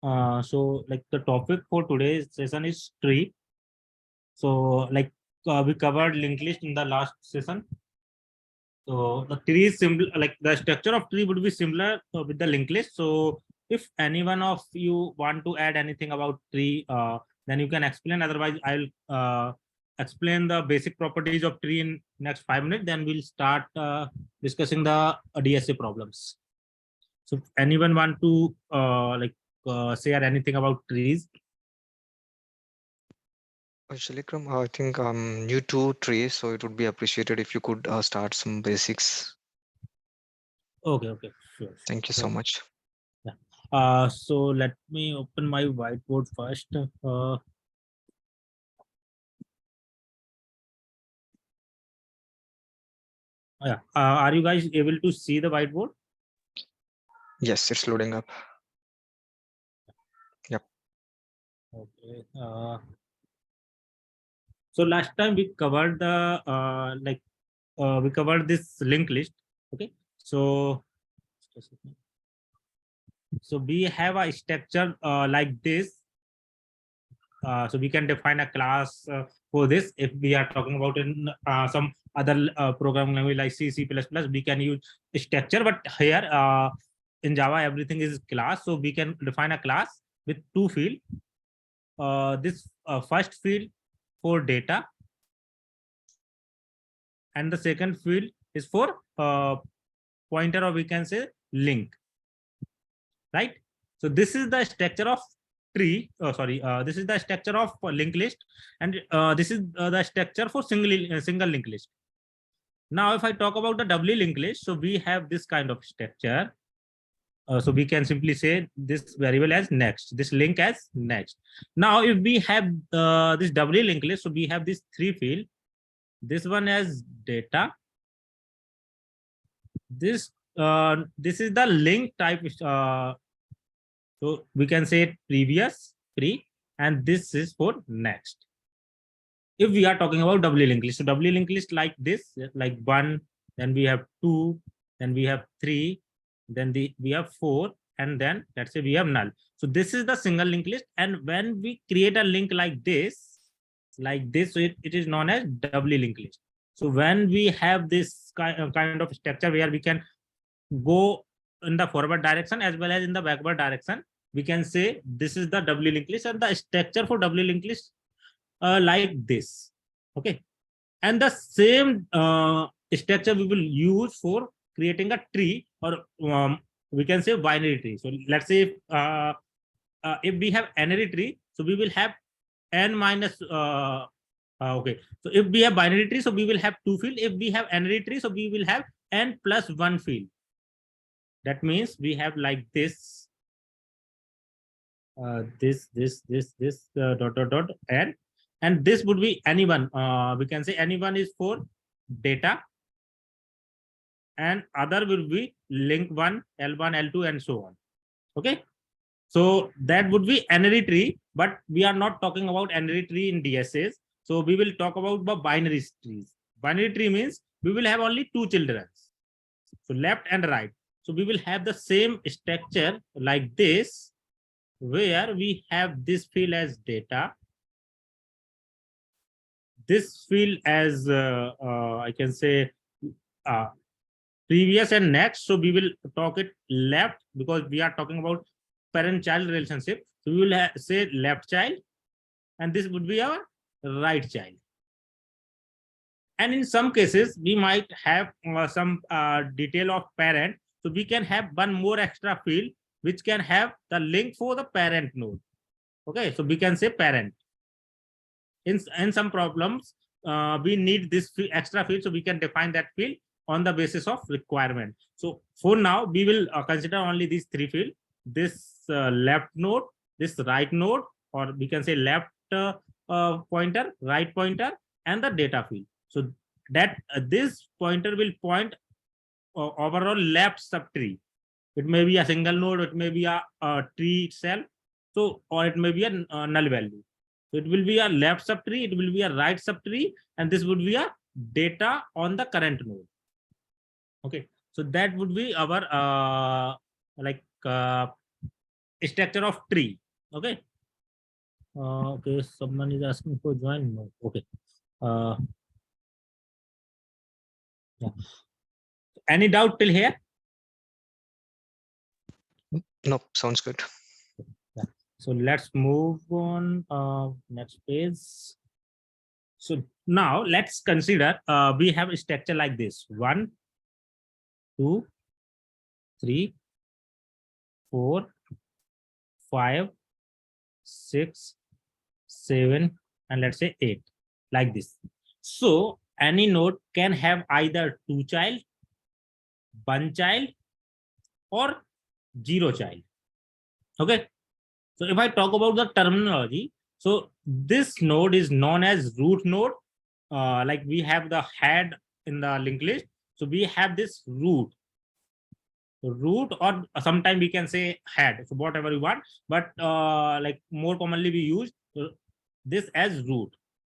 So like the topic for today's session is tree. So like we covered linked list in the last session. So the tree is similar, like the structure of tree would be similar with the linked list. So if any one of you want to add anything about tree, then you can explain. Otherwise, I'll explain the basic properties of tree in next 5 minutes. Then we'll start discussing the DSA problems. So if anyone want to share anything about trees? Shalikram, I think I'm new to tree, so it would be appreciated if you could start some basics. Okay, okay, sure, sure. Thank you so So much. yeah. So let me open my whiteboard first. Yeah. Are you guys able to see the whiteboard? Yes, it's loading up. Yep. Okay. So last time we covered the we covered this linked list. Okay. So we have a structure like this. So we can define a class for this. If we are talking about in some other programming language like C, C++, we can use structure. But here in Java, everything is class. So we can define a class with two fields. This first field for data, and the second field is for pointer, or we can say link, right? So this is the structure of tree. Oh, sorry. This is the structure of linked list, and this is the structure for single linked list. Now, if I talk about the doubly linked list, so we have this kind of structure. So we can simply say this variable as next, this link as next. Now, if we have this doubly linked list, so we have these three field. This one as data. This is the link type. So we can say previous, pre, and this is for next. If we are talking about doubly linked list, so doubly linked list like this, like one, then we have two, then we have three, then we have four, and then let's say we have null. So this is the single linked list, and when we create a link like this, so it is known as doubly linked list. So when we have this kind of structure where we can go in the forward direction as well as in the backward direction, we can say this is the doubly linked list, and the structure for doubly linked list like this. Okay. And the same structure we will use for creating a tree, or we can say binary tree. So let's say if we have n-ary tree, so we will have n minus okay. So if we have binary tree, so we will have two field. If we have n-ary tree, so we will have n plus one field. That means we have like this, dot, and this would be anyone. We can say anyone is for data, and other will be link one, L1, L2, and so on. Okay. So that would be n-ary tree, but we are not talking about n-ary tree in DSAs. So we will talk about the binary trees. Binary tree means we will have only two children, so left and right. So we will have the same structure like this, where we have this field as data, this field as I can say uh, previous and next. So we will talk it left because we are talking about parent-child relationship. So we will say left child, and this would be our right child. And in some cases, we might have some detail of parent. So we can have one more extra field which can have the link for the parent node. Okay, so we can say parent. In some problems, we need this extra field, so we can define that field on the basis of requirement. So for now, we will consider only these three fields: this left node, this right node, or we can say left pointer, right pointer, and the data field. So that this pointer will point overall left subtree. It may be a single node, it may be a tree itself, so or it may be a null value. So it will be a left subtree, it will be a right subtree, and this would be a data on the current node. Okay, so that would be our like structure of tree. Okay. Okay, someone is asking for join. No. Okay. Yeah. Any doubt till here? No, sounds good. Yeah. So let's move on. Next page. So now let's consider we have a structure like this: 1, 2, 3, 4, 5, 6, 7, and let's say 8, like this. So any node can have either 2 child, 1 child, or 0 child. Okay. So if I talk about the terminology, so this node is known as root node. Like we have the head in the linked list. So we have this root, or sometimes we can say head. So whatever you want, but like more commonly we use this as root.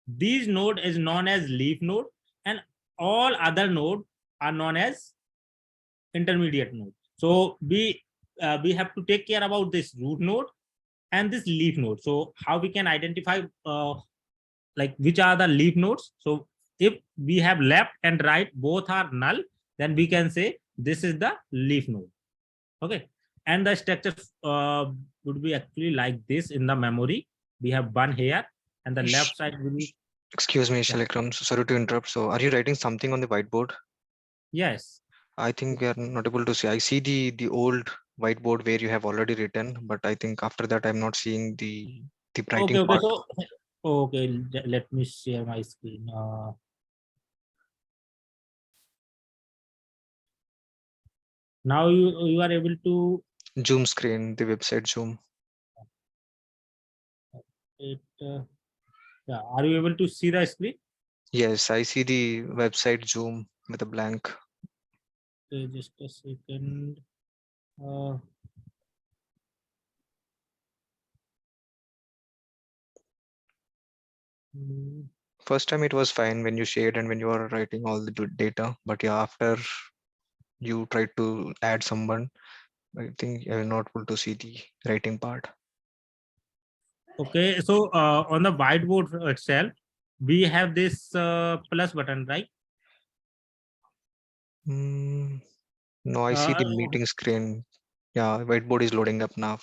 These node is known as leaf node, and all other node are known as intermediate node. So we have to take care about this root node and this leaf node. So how we can identify like which are the leaf nodes? So if we have left and right both are null, then we can say this is the leaf node. Okay. And the structure would be actually like this in the memory. We have one here, and the left side will be. Excuse me, Yeah. Shalekram. Sorry to interrupt. So, are you writing something on the whiteboard? Yes. I think we are not able to see. I see the old whiteboard where you have already written, but I think after that I'm not seeing the Okay. writing Okay. part. So okay, let me share my screen. Now you are able to. Zoom screen, the website Zoom. It, yeah. Are you able to see the screen? Yes, I see the website Zoom with a blank. Okay, just a second. Uh, mm, First time it was fine when you shared and when you are writing all the data, but yeah, after you tried to add someone, I think you're not able to see the writing part. okay, so on the whiteboard itself, we have this plus button, right? No, I see the Okay, meeting screen. Yeah, whiteboard is loading up now.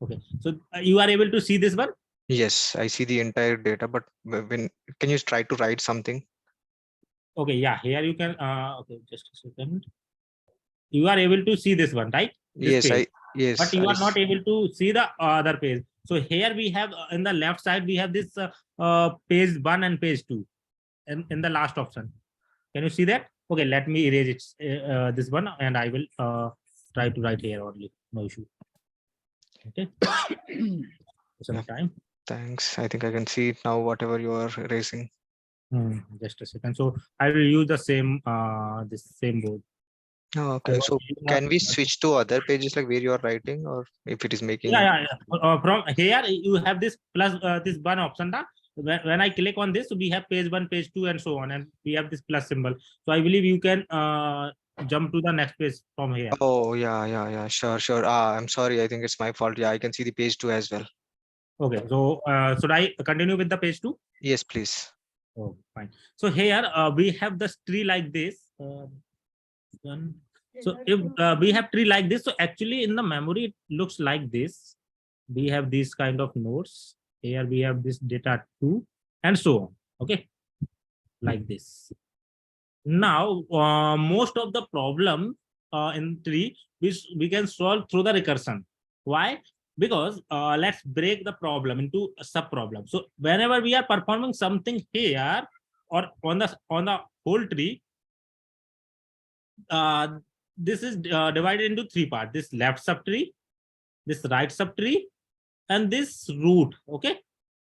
okay. So you are able to see this one? Yes, I see the entire data, but when can you try to write something? Okay, yeah, here you can, okay, just a second. You are able to see this one, right? This Yes, page, I but yes, you I are not able to see the other page. So here we have in the left side, we have this page 1 and page 2 in the last option. Can you see that? Okay, let me erase it, this one, and I will try to write here only. No issue. Okay. yeah, Some time. thanks. I think I can see it now, whatever you are raising. Just a second. So I will use the same this same board. Oh, I okay, was so using can we switch to other pages like where you are writing, or if it is yeah, making? yeah, yeah. From here you have this plus this one option. That when I click on this, we have page 1, page 2, and so on, and we have this plus symbol. So I believe you can jump to the next page from here. Oh, yeah, yeah, yeah, sure, sure. Ah, I'm sorry. I think it's my fault. Yeah, I can see the page 2 as well. Okay. So should I continue with the page 2? Yes, please. Oh, fine. So here we have this tree like this. One. So if we have tree like this, so actually in the memory it looks like this. We have these kind of nodes. Here we have this data 2 and so on. Okay, like this. Now most of the problem in tree we can solve through the recursion. Why? Because let's break the problem into a sub problem. So whenever we are performing something here or on the whole tree, uh, this is divided into 3 parts: this left subtree, this right subtree, and this root. Okay,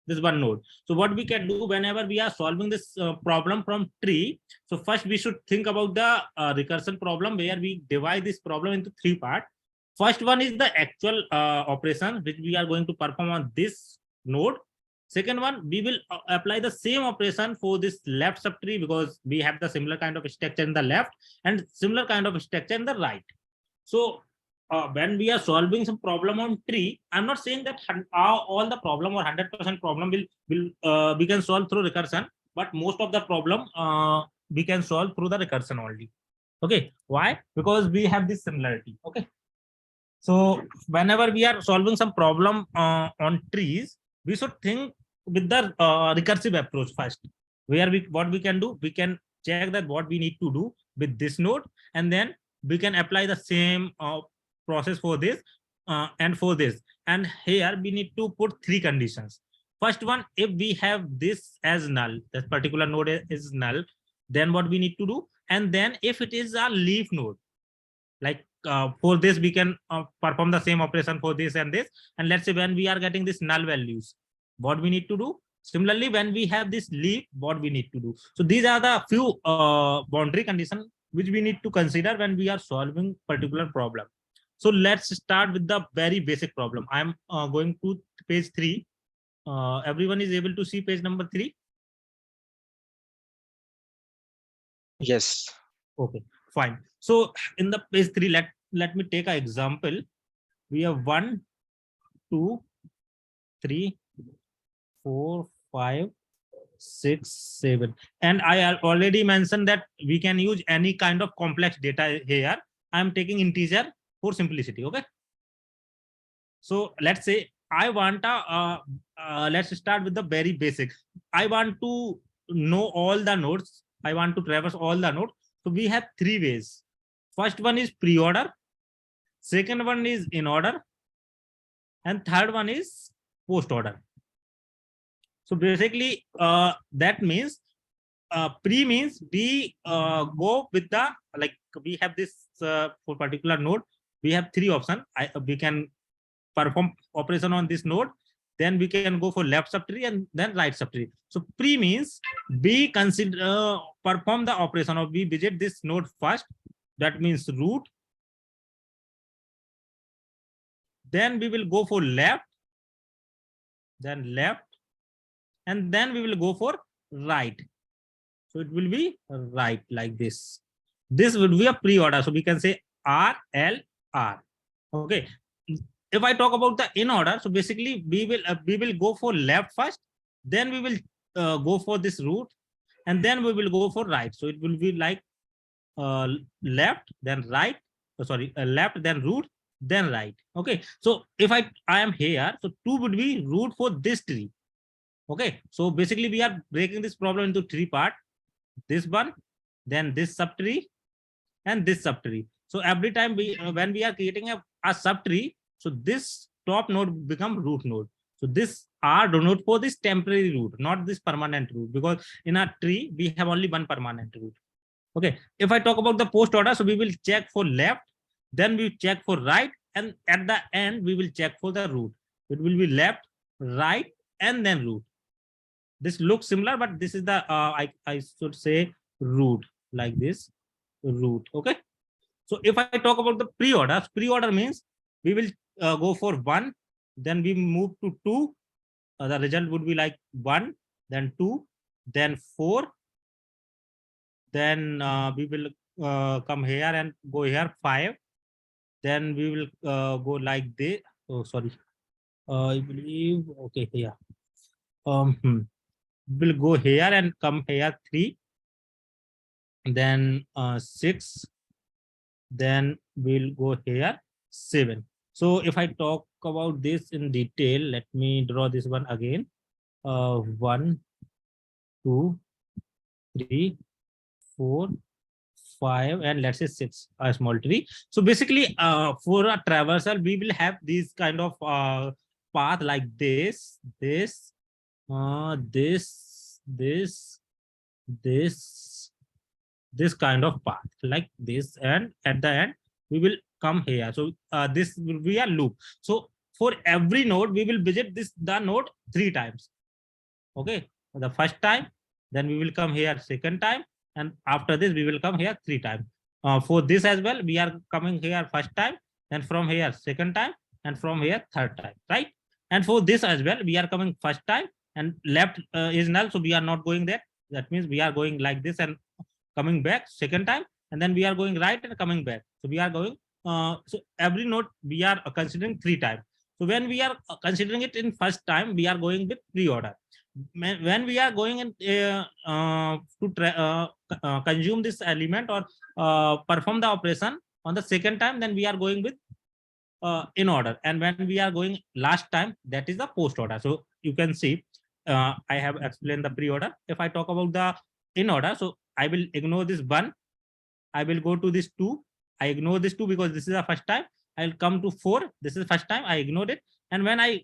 this one node. So what we can do whenever we are solving this problem from tree, so first we should think about the recursion problem, where we divide this problem into 3 parts. First one is the actual operation which we are going to perform on this node. Second one, we will apply the same operation for this left subtree, because we have the similar kind of structure in the left and similar kind of structure in the right. So when we are solving some problem on tree, I'm not saying that all the problem or 100% problem will we can solve through recursion, but most of the problem we can solve through the recursion only. Okay, why? Because we have this similarity. Okay, so whenever we are solving some problem on trees, we should think with the recursive approach first. Where we what we can do, we can check that what we need to do with this node, and then we can apply the same process for this and for this. And here we need to put three conditions. First one, if we have this as null, that particular node is null, then what we need to do, and then if it is a leaf node, like for this we can perform the same operation for this and this. And let's say when we are getting this null values, what we need to do, similarly when we have this leaf, what we need to do. So these are the few boundary conditions which we need to consider when we are solving particular problem. So let's start with the very basic problem. I'm going to page 3. Everyone is able to see page number 3? Yes. Okay, fine. So in the page 3, let me take an example. We have 1, 2, 3, 4, 5, 6, 7. And I already mentioned that we can use any kind of complex data here. I'm taking integer for simplicity. Okay. So let's say I want let's start with the very basic. I want to know all the nodes. I want to traverse all the nodes. So we have 3 ways. First one is pre-order. Second one is in order. And third one is post order. So basically, that means pre means we go with the, like we have this for particular node, we have 3 options. We can perform operation on this node, then we can go for left subtree and then right subtree. So pre means we consider perform the operation of we visit this node first. That means root. Then we will go for left, then left, and then we will go for right. So it will be right like this. This would be a pre-order. So we can say R, L, R. Okay. If I talk about the in order, so basically we will go for left first, then we will go for this root, and then we will go for right. So it will be like left, then right. Left, then root, then right. Okay. So if I am here, so 2 would be root for this tree. Okay. So basically we are breaking this problem into 3 parts. This one, then this subtree, and this subtree. So every time we when we are creating a subtree, so this top node become root node. So this R denote for this temporary root, not this permanent root, because in a tree we have only one permanent root. Okay. If I talk about the post order, so we will check for left, then we check for right, and at the end we will check for the root. It will be left, right, and then root. This looks similar, but this is the I should say root, like this root. Okay. So if I talk about the pre-order means we will go for 1, then we move to 2. The result would be like 1, then 2, then 4. Then we will come here and go here 5. Then we will go like this. Oh, sorry. I believe, okay, yeah. We'll go here and come here 3. Then 6. Then we'll go here 7. So if I talk about this in detail, let me draw this one again. 1, 2, 3, 4, 5, and let's say 6, a small tree. So basically for a traversal we will have these kind of path like this, this, this kind of path like this, and at the end we will come here. So this will be a loop. So for every node we will visit the node 3 times. Okay, the first time, then we will come here second time, and after this we will come here 3 times. For this as well, we are coming here first time, then from here second time, and from here third time, right? And for this as well, we are coming first time, and left is null, so we are not going there. That means we are going like this and coming back second time, and then we are going right and coming back. So we are going so every node we are considering 3 times. So when we are considering it in first time, we are going with pre-order. When we are going in, to consume this element or perform the operation on the second time, then we are going with in order. And when we are going last time, that is the post order. So you can see I have explained the pre-order. If I talk about the in order, so I will ignore this one, I will go to this 2, I ignore this 2 because this is the first time. I'll come to 4, this is first time, I ignored it. And when I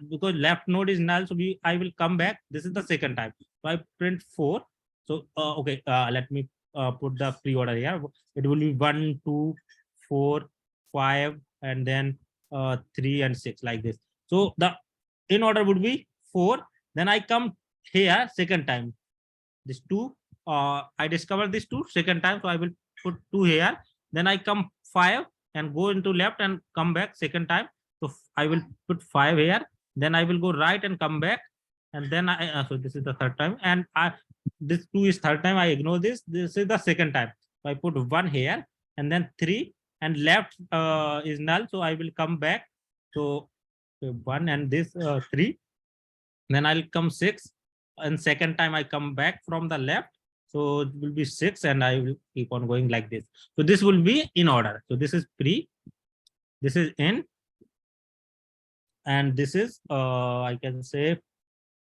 because left node is null, so I will come back, this is the second time, so I print 4. So okay, let me put the pre-order here. It will be 1 2 4 5 and then 3 and 6 like this. So the in order would be 4. Then I come here second time, this 2, I discover this 2 second time, so I will put 2 here. Then I come 5 and go into left and come back second time, so I will put 5 here. Then I will go right and come back, and then I so this is the third time, and this 2 is third time, I ignore this, this is the second time, so I put 1 here and then 3, and left is null, so I will come back. So 1 and this 3, then I'll come 6, and second time I come back from the left, so it will be 6, and I will keep on going like this. So this will be in order. So this is pre, this is in, and this is I can say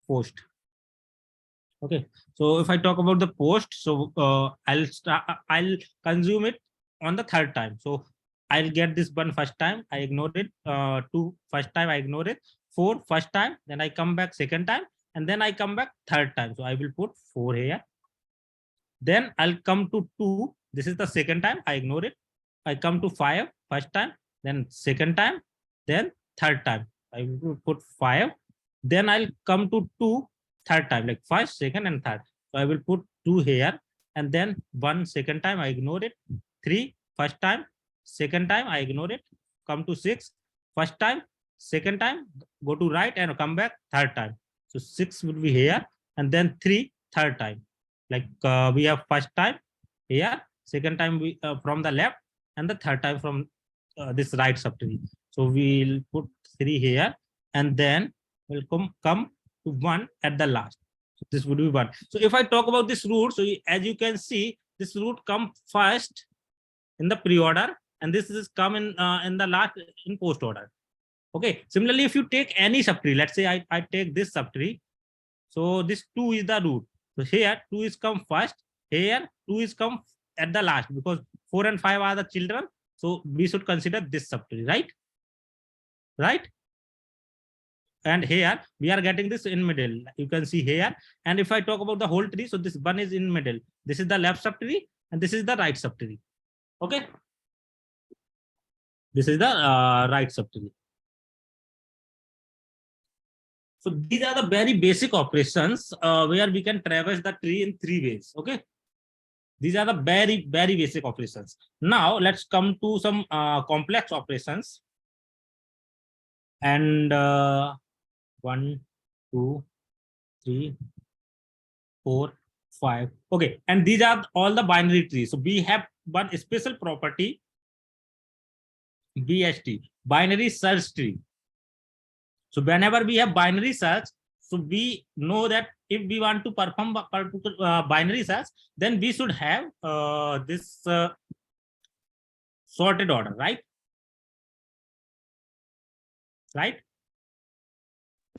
post. Okay, so if I talk about the post, so I'll consume it on the third time. So I'll get this one first time, I ignored it. 2 first time, I ignored it. 4 first time, then I come back second time, and then I come back third time. So I will put 4 here. Then I'll come to 2. This is the second time, I ignore it. I come to 5 first time, then second time, then third time. I will put 5. Then I'll come to 2 third time, like first, second, and third. So I will put 2 here, and then 1 second time, I ignore it. 3 first time, second time, I ignore it. Come to 6 first time, second time, go to right and come back third time. So 6 would be here, and then 3 third time. Like we have first time here, second time we from the left, and the third time from this right subtree. So we'll put 3 here, and then we'll come to 1 at the last. So this would be 1. So if I talk about this root, so as you can see, this root come first in the pre-order, and this is come in the last in post order. Okay, similarly, if you take any subtree, let's say I take this subtree, so this 2 is the root. So here 2 is come first, here 2 is come at the last, because 4 and 5 are the children. So we should consider this subtree, right? Right? And here we are getting this in middle. You can see here. And if I talk about the whole tree, so this 1 is in middle. This is the left subtree, and this is the right subtree. Okay. This is the right subtree. So these are the very basic operations where we can traverse the tree in 3 ways. Okay. These are the very basic operations. Now let's come to some complex operations. And 1, 2, 3, 4, 5. Okay, and these are all the binary trees. So we have one special property, BST, binary search tree. So whenever we have binary search, so we know that if we want to perform binary search, then we should have this sorted order, right? Right?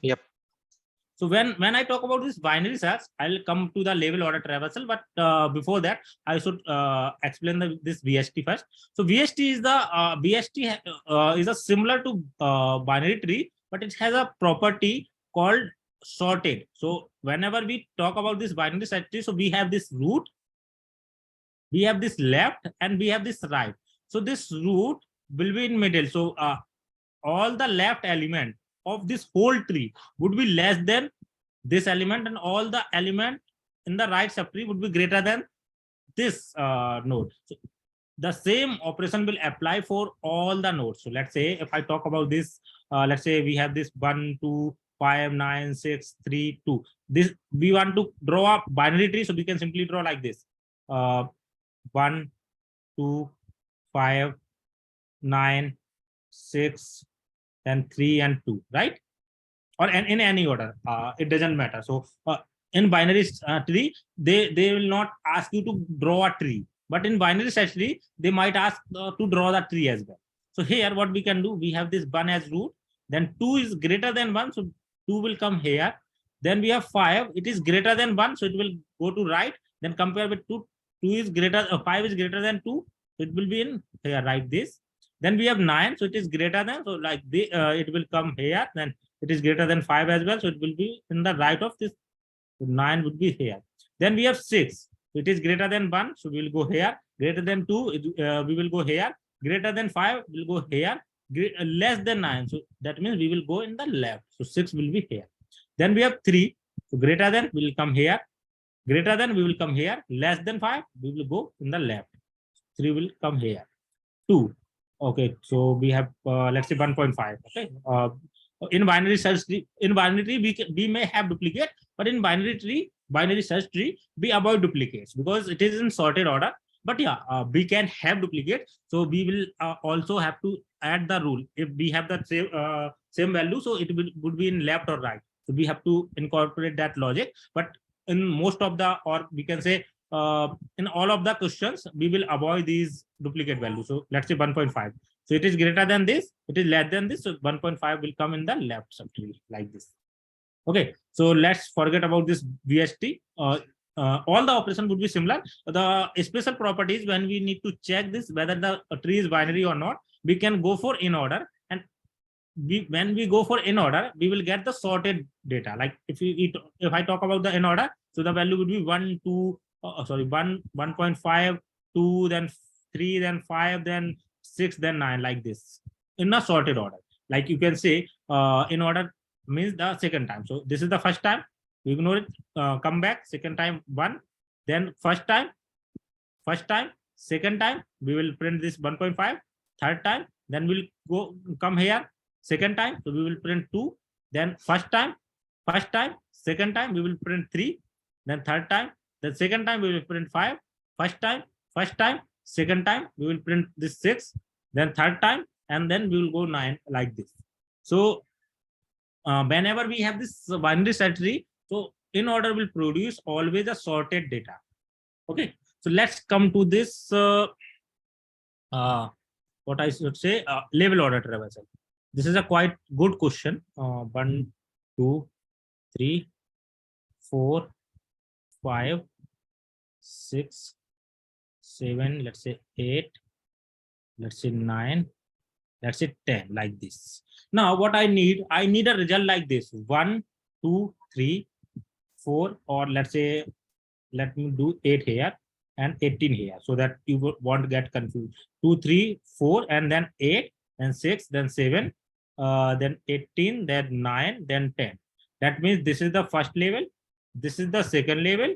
Yep. So when I talk about this binary search, I'll come to the label order traversal. But before that, I should explain this VST first. So VST is the VST is a similar to binary tree, but it has a property called sorted. So whenever we talk about this binary search tree, so we have this root, we have this left, and we have this right. So this root will be in middle. So all the left element of this whole tree would be less than this element, and all the element in the right subtree would be greater than this node. So the same operation will apply for all the nodes. So let's say if I talk about this, let's say we have this 1 2 5 9 6 3 2. This we want to draw a binary tree, so we can simply draw like this: 1 2 5 9, 6, then 3 and 2, right? Or in any order, it doesn't matter. So in binary tree, they will not ask you to draw a tree, but in binary search tree, they might ask to draw the tree as well. So here what we can do, we have this 1 as root, then 2 is greater than 1, so 2 will come here. Then we have 5, it is greater than 1, so it will go to right. Then compare with 2, 2 is greater, 5 is greater than 2, so it will be in here, right? This. Then we have 9, so it is greater than, so like it will come here. Then it is greater than 5 as well, so it will be in the right of this. So 9 would be here. Then we have 6, so it is greater than 1, so we will go here. Greater than 2, we will go here. Greater than 5, we will go here. Less than 9, so that means we will go in the left, so 6 will be here. Then we have 3, so greater than, we will come here. Greater than, we will come here. Less than 5, we will go in the left. 3 will come here. 2, okay, so we have let's say 1.5. Okay, in binary search tree, we may have duplicate, but in binary search tree, we avoid duplicates because it is in sorted order. But yeah, we can have duplicate, so we will also have to add the rule. If we have the same value, so it would be in left or right, so we have to incorporate that logic. But in most of the, or we can say in all of the questions, we will avoid these duplicate values. So let's say 1.5, so it is greater than this, it is less than this, so 1.5 will come in the left subtree like this. Okay, so let's forget about this VST. All the operation would be similar. The special properties, when we need to check this whether the tree is binary or not, we can go for in order. And when we go for in order, we will get the sorted data. Like if I talk about the in order, so the value would be 1, 2, sorry, 1.5, 2, then 3, then 5, then 6, then 9, like this, in a sorted order. Like you can say in order means the second time. So this is the first time, we ignore it, come back, second time 1, then first time, second time, we will print this 1.5, third time, then we'll go come here, second time, so we will print 2, then first time, second time, we will print 3, then third time, then second time, we will print 5, first time, second time, we will print this 6, then third time, and then we will go 9, like this. So whenever we have this binary search tree, so in order will produce always a sorted data. Okay, so let's come to this what I should say, level order traversal. This is a quite good question. 1, 2, 3, 4, 5, 6, 7, let's say 8, let's say 9, let's say 10, like this. Now what I need a result like this: 1, 2, 3, 4, or let's say, let me do 8 here and 18 here, so that you won't get confused. 2, 3, 4, and then 8, then 6, then 7, then 18, then 9, then 10. That means this is the first level, this is the second level,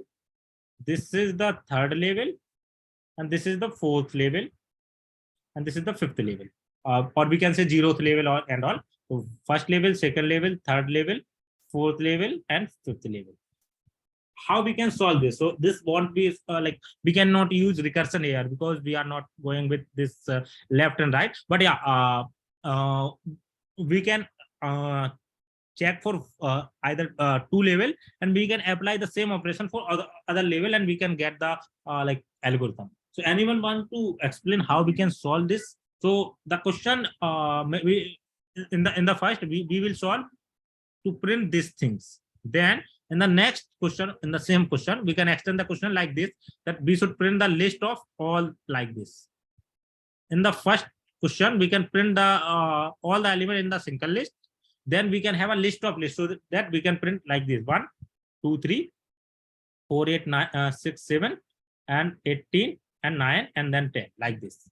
this is the third level, and this is the fourth level, and this is the fifth level, or we can say 0th level, or and all. So first level, second level, third level, fourth level, and fifth level. How we can solve this? So this won't be like, we cannot use recursion here because we are not going with this left and right. But yeah, we can check for either 2 level, and we can apply the same operation for other level, and we can get the like algorithm. So anyone want to explain how we can solve this? So the question, we in the first, we will solve to print these things. Then in the next question, in the same question, we can extend the question like this, that we should print the list of all, like this. In the first question, we can print the all the element in the single list. Then we can have a list of lists, so that we can print like this: 1, 2, 3, 4, 8, 9, 6, 7, and 18, and 9, and then 10, like this.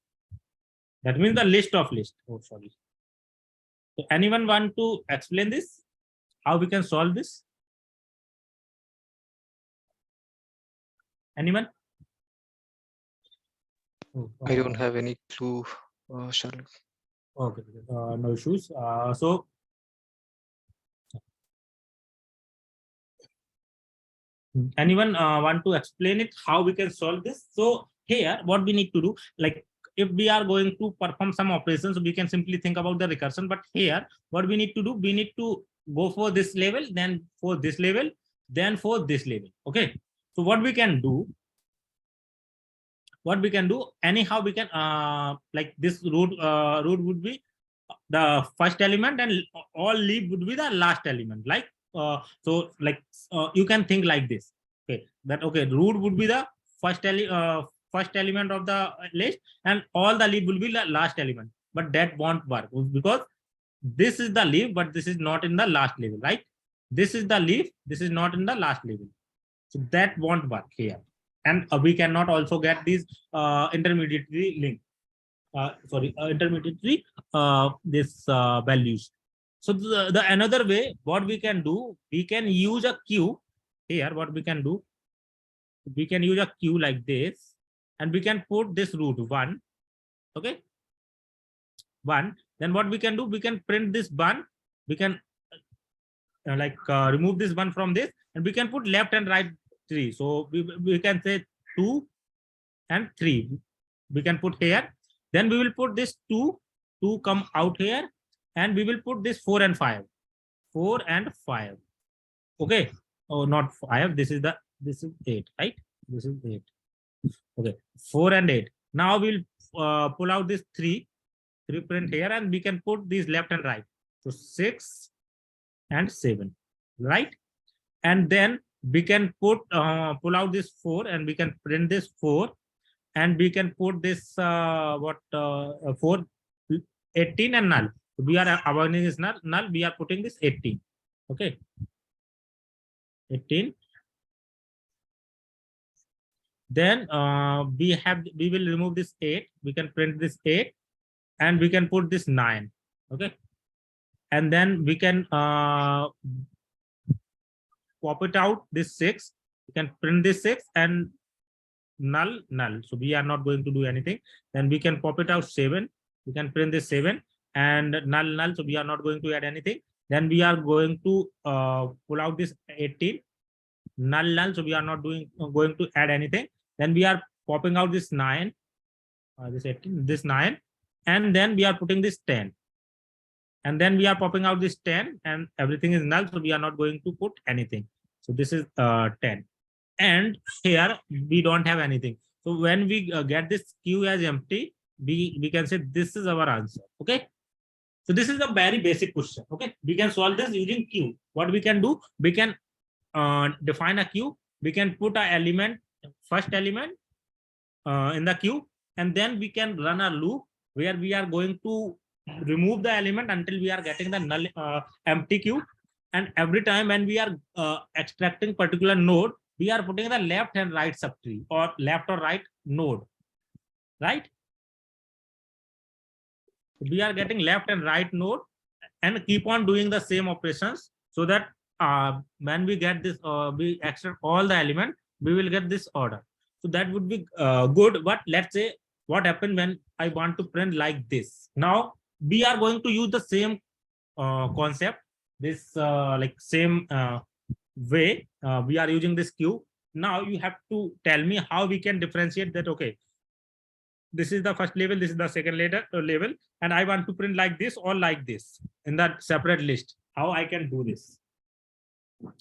That means the list of list. Oh, sorry. So anyone want to explain this? How we can solve this? Anyone? Oh, I don't have any clue, Charlotte. okay, no issues. So anyone want to explain it, how we can solve this? So here what we need to do, like if we are going to perform some operations, we can simply think about the recursion. But here, what we need to do, we need to go for this level, then for this level, then for this level. Okay. So what we can do, anyhow, we can like this root would be the first element, and all leaf would be the last element. Like so, like you can think like this. Okay, that okay, root would be the first element of the list, and all the leaf will be the last element. But that won't work because this is the leaf, but this is not in the last level, right? This is the leaf, this is not in the last level. So that won't work here. And we cannot also get these intermediary link. Intermediary this values. So the another way, what we can do, we can use a queue here. What we can do, we can use a queue like this, and we can put this root 1. Okay, 1. Then what we can do, we can print this 1. We can remove this 1 from this, and we can put left and right 3. So we can say 2 and 3. We can put here. Then we will put this 2 come out here, and we will put this 4 and 5. 4 and 5. Okay. Oh, not 5. This is 8, right? This is 8. Okay. 4 and 8. Now we'll pull out this 3 print here, and we can put these left and right. So 6 and 7, right? And then we can put pull out this 4, and we can print this 4, and we can put this 4, 18 and null. We are avoiding this null. We are putting this 18. Okay, 18. Then we will remove this 8. We can print this 8, and we can put this 9. Okay, and then we can pop it out this 6. We can print this 6 and null. So we are not going to do anything. Then we can pop it out 7. We can print this 7 and null. So we are not going to add anything. Then we are going to pull out this 18, null. So we are not going to add anything. Then we are popping out this 9, this 18, this 9, and then we are putting this 10. And then we are popping out this 10, and everything is null. So we are not going to put anything. So this is 10. And here we don't have anything. So when we get this queue as empty, we can say this is our answer. Okay. So this is a very basic question. Okay. We can solve this using queue. What we can do, we can define a queue. We can put an element, first element in the queue, and then we can run a loop where we are going to remove the element until we are getting the null empty queue. And every time when we are extracting particular node, we are putting the left and right subtree, or left or right node, right? We are getting left and right node, and keep on doing the same operations, so that when we get this, we extract all the element, we will get this order. So that would be good. But let's say what happened when I want to print like this. Now we are going to use the same concept, this same way. We are using this queue. Now you have to tell me how we can differentiate that. Okay, this is the first level, this is the second level, and I want to print like this or like this in that separate list. How I can do this?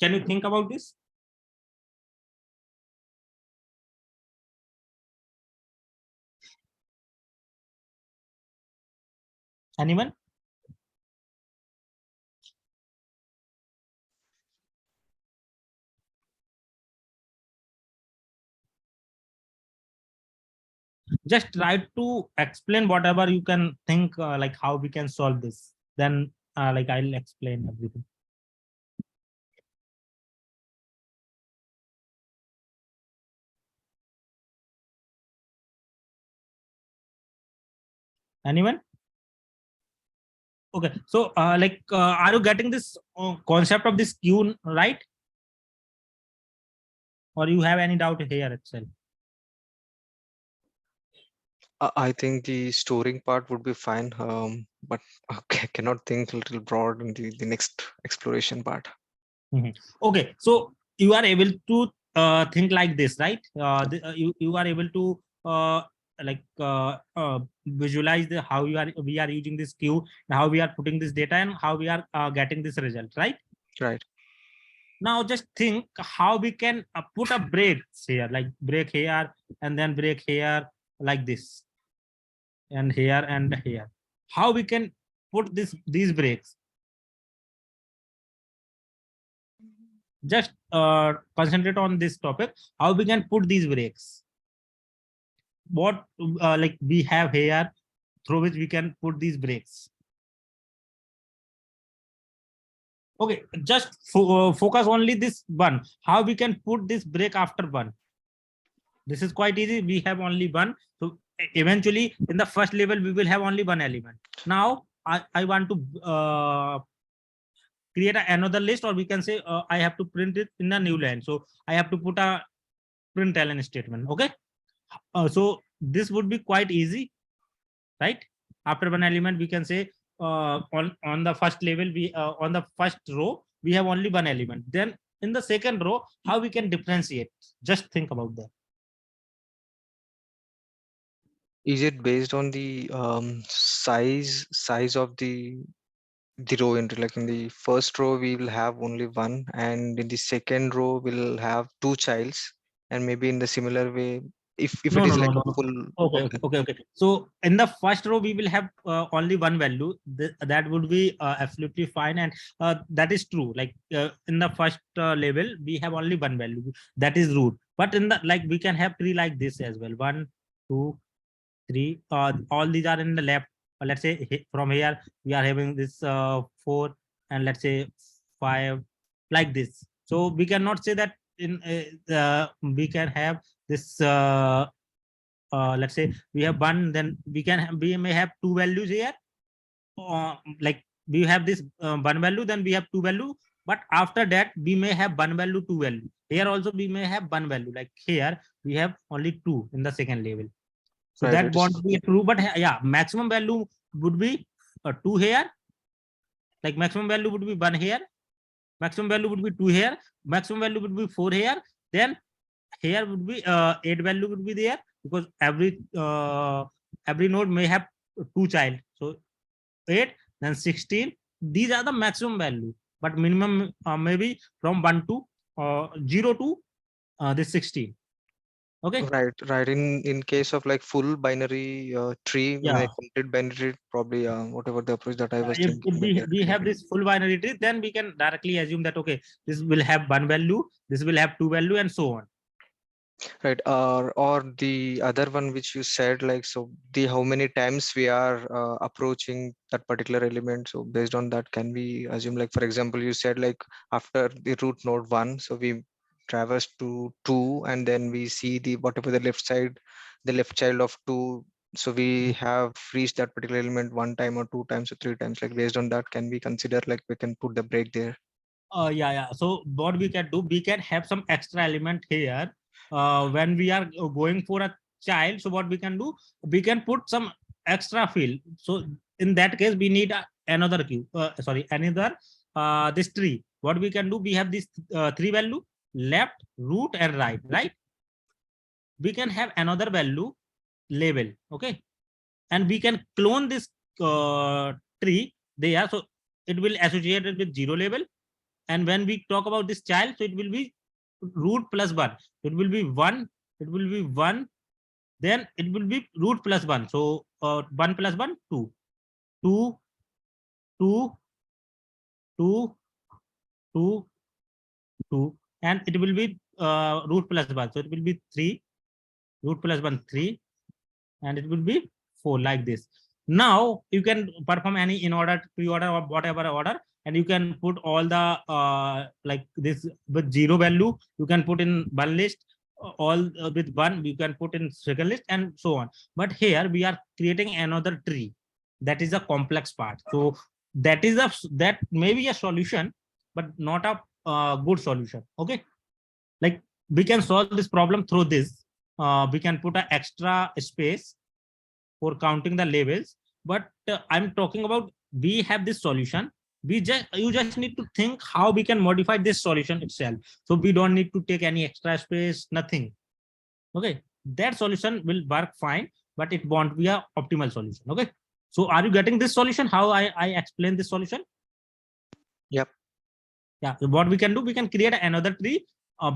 Can you think about this? Anyone? Just try to explain whatever you can think, like how we can solve this. Then I'll explain everything. Anyone? Okay, so are you getting this concept of this queue right? Or you have any doubt here itself? I think the storing part would be fine, but okay, I cannot think a little broad in the next exploration part. Okay, so you are able to think like this, right? You are able to like visualize the how we are using this queue, how we are putting this data, and how we are getting this result, right? Right. Now just think how we can put a break here, like break here and then break here, like this, and here and here. How we can put these breaks? Just concentrate on this topic, how we can put these breaks. What like we have here through which we can put these breaks. Okay, just focus only this one, how we can put this break after one. This is quite easy, we have only one, so eventually in the first level we will have only one element. Now I want to create another list, or we can say I have to print it in a new line, so I have to put a println statement. Okay, so this would be quite easy, right? After one element we can say on the first level, we on the first row we have only one element. Then in the second row, how we can differentiate? Just think about that. Is it based on the size of the row entry? Like in the first row we will have only one, and in the second row we'll have two childs, and maybe in the similar way, if No, it no, is no, like no, a no. full. Okay, Okay. okay, okay. So in the first row, we will have only one value. That would be absolutely fine, and that is true. Like in the first level, we have only one value. That is root. But in the like, we can have tree like this as well. 1, 2, 3. All these are in the left. Let's say from here we are having this 4, and let's say 5, like this. So we cannot say that in we can have this let's say we have one, then we may have two values here, like we have this one value, then we have two value, but after that we may have one value, two value. Here also we may have one value, like here we have only two in the second level. So Right. that It won't is. be true, but yeah, maximum value would be two here, like maximum value would be one here, maximum value would be two here, maximum value would be four here, then here would be 8 value would be there, because every node may have two child. So 8, then 16, these are the maximum value, but minimum maybe from 1 to 0 to this 16. Okay, Right, right. In case of like full binary tree, yeah. like complete binary tree, probably whatever the approach that I was If thinking, maybe we yeah. have this full binary tree, then we can directly assume that okay, this will have one value, this will have two value, and so on. Right. Or the other one which you said, like, so the how many times we are approaching that particular element. So based on that, can we assume, like, for example, you said like after the root node 1, so we traverse to 2, and then we see the whatever the left side, the left child of 2. So we have reached that particular element one time or two times or three times. Like based on that, can we consider like we can put the break there? Yeah, yeah. So what we can do, we can have some extra element here. When we are going for a child, so what we can do, we can put some extra field. So in that case, we need another queue. Sorry, another this tree. What we can do, we have this three value: left, root, and right. Right. We can have another value label. Okay, and we can clone this tree there. So it will associate it with zero label. And when we talk about this child, so it will be root plus 1. It will be 1, it will be 1, then it will be root plus 1. So 1 plus 1, 2, 2, 2, 2, 2, 2, and it will be root plus 1. So it will be 3, root plus 1, 3, and it will be 4, like this. Now you can perform any in order, pre-order, or whatever order, and you can put all the like this with zero value, you can put in one list, all with one you can put in second list, and so on. But here we are creating another tree. That is a complex part. So that may be a solution, but not a good solution. Okay, like we can solve this problem through this. We can put an extra space for counting the labels, but I'm talking about, we have this solution. You just need to think how we can modify this solution itself, so we don't need to take any extra space, nothing. Okay, that solution will work fine. but it won't be a optimal solution. Okay. So are you getting this solution? How I explain this solution? Yep. Yeah. What we can do, we can create another tree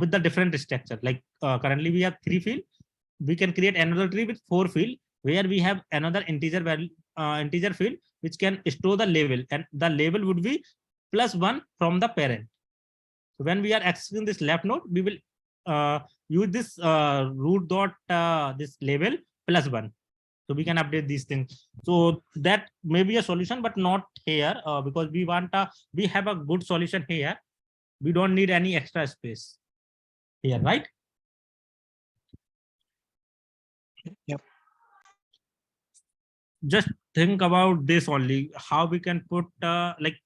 with the different structure. Like currently we have 3 field. We can create another tree with 4 field where we have another integer value, integer field which can store the label, and the label would be +1 from the parent. So when we are accessing this left node, we will use this root dot this label +1. So we can update these things. So that may be a solution, but not here because we have a good solution here. We don't need any extra space here, right? Yep. Just think about this only, how we can put like,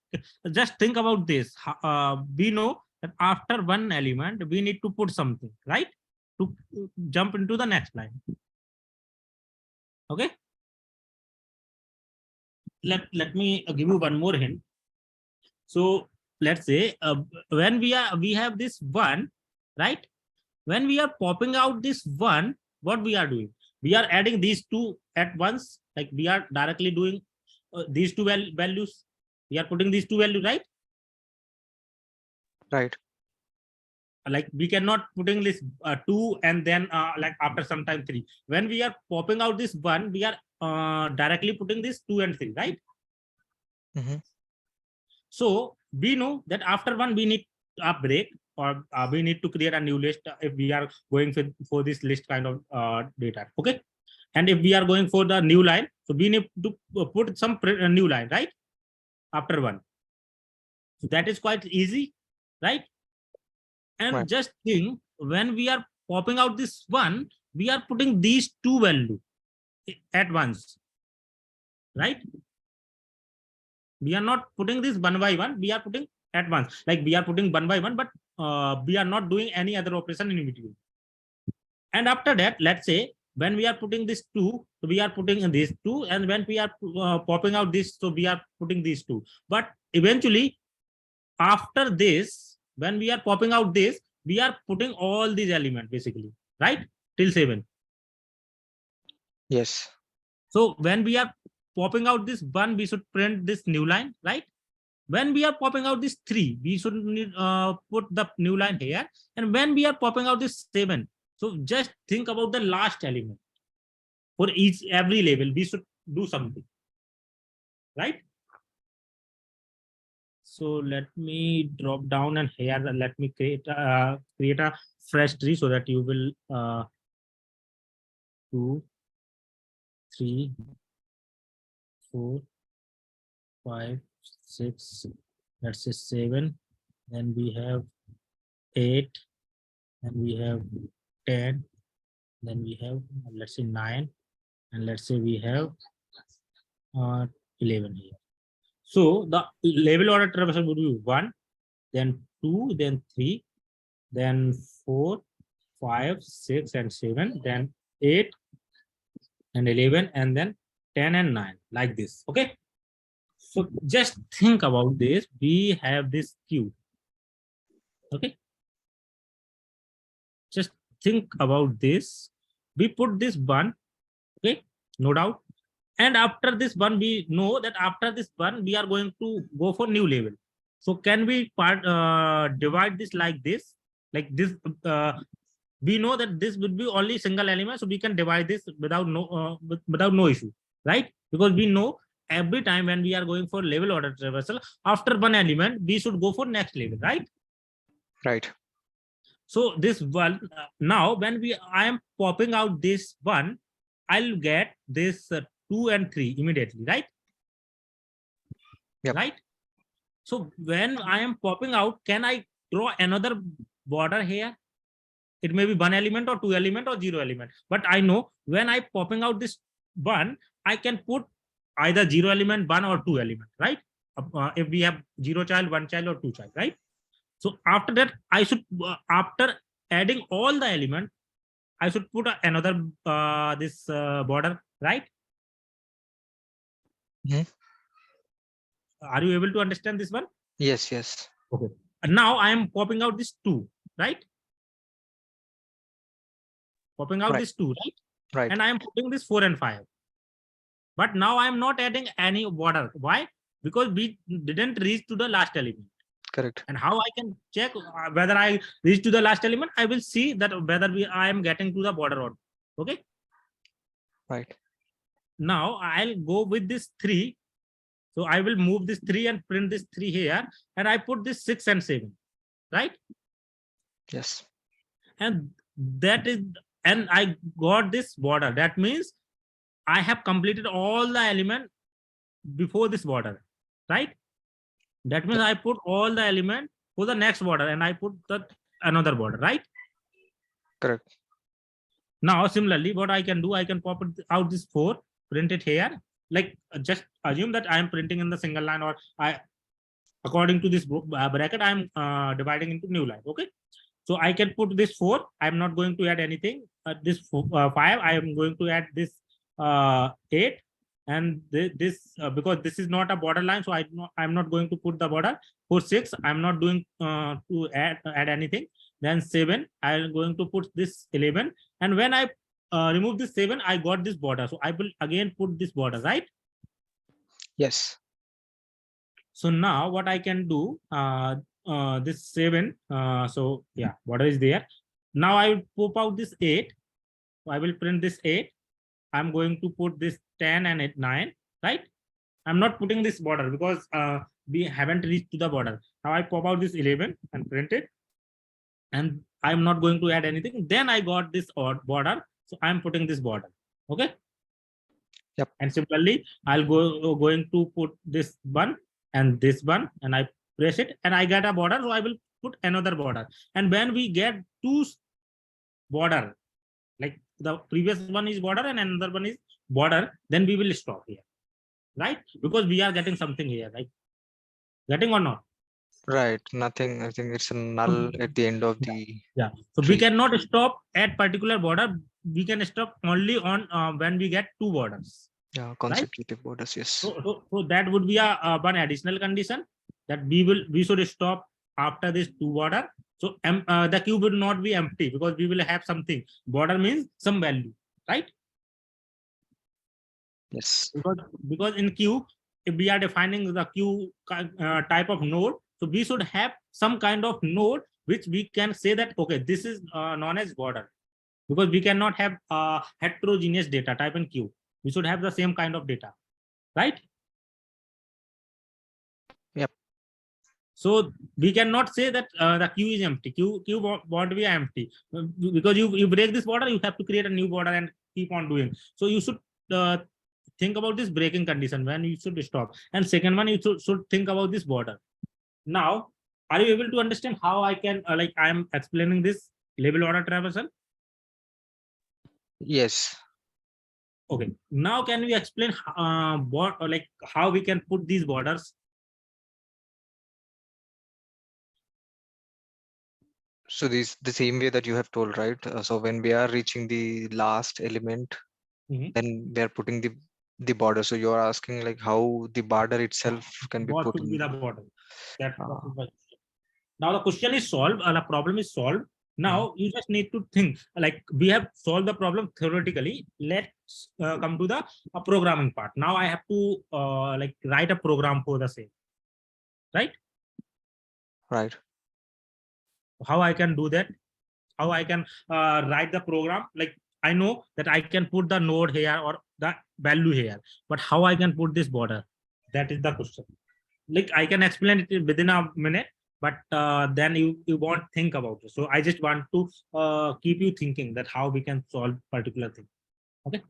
just think about this. We know that after one element we need to put something, right, to jump into the next line. Okay, let me give you one more hint. So let's say when we have this one, right, when we are popping out this one, what we are doing, we are adding these two at once, like we are directly doing these two values, we are putting these two values, right? Right. Like we cannot putting this 2 and then like after some time 3. When we are popping out this one, we are directly putting this 2 and 3, right? Mm-hmm. So we know that after one we need a break, or we need to create a new list if we are going for this list kind of data. Okay, and if we are going for the new line, so we need to put some new line, right, after one. So that is quite easy, right? And Right. just think, when we are popping out this one, we are putting these two values at once, right? We are not putting this one by one, we are putting at once. Like we are putting one by one, but we are not doing any other operation in between. And after that, let's say when we are putting this two, so we are putting these two, and when we are popping out this, so we are putting these two. But eventually, after this, when we are popping out this, we are putting all these elements basically, right, till 7. Yes. So when we are popping out this one, we should print this new line, right? When we are popping out this 3, we should need, put the new line here. And when we are popping out this 7, so just think about the last element. For every label, we should do something, right? So let me drop down, and here let me create a fresh tree so that you will 2, 3, 4, 5, 6, let's say 7. Then we have 8, and we have 10. Then we have, let's say 9, and let's say we have 11 here. So the label order traversal would be 1, then 2, then 3, then 4, 5, 6, and 7, then 8 and 11, and then 10 and 9, like this. Okay. So just think about this. We have this queue. Okay. Just think about this. We put this one. Okay. No doubt. And after this one, we know that after this one, we are going to go for new level. So can we divide this like this? Like this, we know that this would be only single element, so we can divide this without no issue, right? Because we know every time when we are going for level order traversal, after one element, we should go for next level, right? Right. So this one now when I am popping out this one, I'll get this 2 and 3 immediately, right? Yep. Right. So when I am popping out, can I draw another border here? It may be one element or 2 element or 0 element. But I know when I popping out this one, I can put either 0 element, 1 or 2 element, right? If we have 0 child, 1 child, or 2 child, right? So after that, I should after adding all the element, I should put another this border, right? Mm-hmm. Are you able to understand this one? Yes. Yes. Okay. And now I am popping out this 2, right? Popping out Right. this 2, right? Right. And I am putting this 4 and 5. But now I am not adding any border. Why? Because we didn't reach to the last element. Correct. And how I can check whether I reach to the last element? I will see that whether I am getting to the border or not. Okay. Right. Now I'll go with this 3. So I will move this 3 and print this 3 here, and I put this 6 and 7, right? Yes. And that is, and I got this border. That means I have completed all the element before this border, right? That means I put all the element for the next border, and I put the another border, right? Correct. Now, similarly, what I can do, I can pop it out this 4, print it here. Like, just assume that I am printing in the single line, or I, according to this bracket, I'm dividing into new line. Okay. So I can put this 4. I'm not going to add anything. This 5, I am going to add this 8. And this, because this is not a border line, so I'm not going to put the border. For 6, I'm not doing to add anything. Then 7, I'm going to put this 11. And when I remove this 7, I got this border. So I will again put this border, right? Yes. So now what I can do, this 7, so yeah, border is there. Now I will pop out this 8. So I will print this 8. I'm going to put this 10 and 9, right? I'm not putting this border because we haven't reached to the border. Now I pop out this 11 and print it. And I'm not going to add anything. Then I got this odd border. So I'm putting this border. Okay. Yep. And similarly, I'll going to put this one and this one, and I press it, and I get a border. So I will put another border. And when we get 2 border, like the previous one is border and another one is border, then we will stop here, right? Because we are getting something here, right? Getting or not? Right. Nothing. I think it's a null at the end of the Yeah. So we tree. cannot stop at particular border. We can stop only on when we get 2 borders. Yeah. Right? Consecutive borders. Yes. So that would be a one additional condition, that we should stop after this 2 border. So the queue will not be empty, because we will have something. Border means some value, right? Yes. Because in queue, if we are defining the queue type of node, so we should have some kind of node which we can say that, okay, this is known as border, because we cannot have heterogeneous data type in queue. We should have the same kind of data, right? Yep. So we cannot say that the queue is empty. Queue won't be empty, because you break this border, you have to create a new border and keep on doing. So you should think about this breaking condition when you should stop. And second one, you should think about this border. Now, are you able to understand how I can like I am explaining this label order traversal? Yes. Okay. Now, can we explain what, or like how we can put these borders? So this the same way that you have told, right? So when we are reaching the last element, then we are putting the border. So you are asking like how the border itself can be What put should be in. the border? That is my question. Now the question is solved, the problem is solved. Now you just need to think, like we have solved the problem theoretically. Let's come to the programming part. Now I have to like write a program for the same, right? Right. How I can do that? How I can write the program? Like I know that I can put the node here or the value here, but how I can put this border? That is the question. Like I can explain it within a minute, but then you won't think about it. So I just want to keep you thinking that how we can solve particular thing. Okay.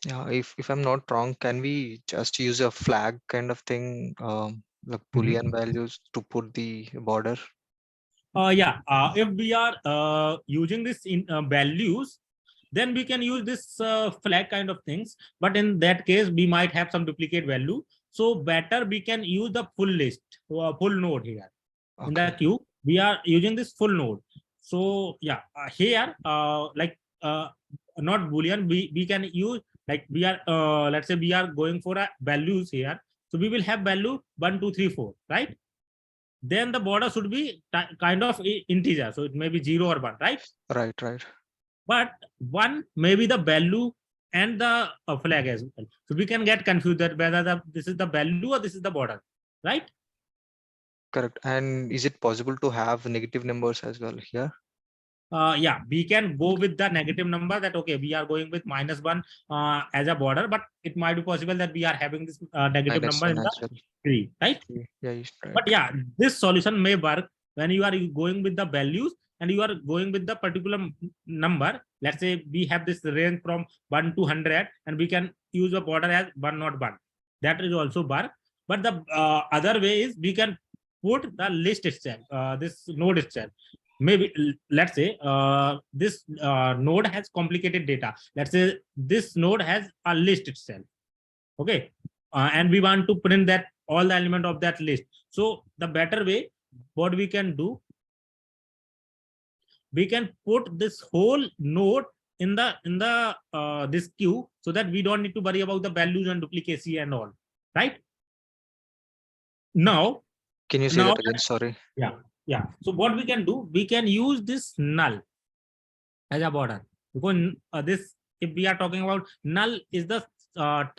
Yeah. If I'm not wrong, can we just use a flag kind of thing, like Boolean values to put the border? Yeah. If we are using this in values, then we can use this flag kind of things. But in that case, we might have some duplicate value. So better we can use the full list, full node here. In the queue, we are using this full node. So yeah, here like not Boolean, we can use, like we are let's say we are going for a values here. So we will have value 1 2 3 4, right? Then the border should be kind of integer, so it may be 0 or 1, right? Right. Right. but one may be the value and the flag as well. So we can get confused that whether this is the value or this is the border, right? Correct. And is it possible to have negative numbers as well here? Yeah, we can go with the negative number, that okay, we are going with -1 as a border, but it might be possible that we are having this negative Minus number one in the as well. tree, right? Okay. Yeah, right. But yeah, this solution may work when you are going with the values and you are going with the particular number. Let's say we have this range from 1 to 100 and we can use a border as 101. That is also work. But the other way is we can put the list itself, this node itself. Maybe let's say this node has complicated data. Let's say this node has a list itself. Okay. And we want to print that all the element of that list. So the better way, what we can do, we can put this whole node in the this queue, so that we don't need to worry about the values and duplicacy and all, right? Now, Can you say now, that again? Sorry. yeah. So what we can do, we can use this null as a border, because this, if we are talking about, null is the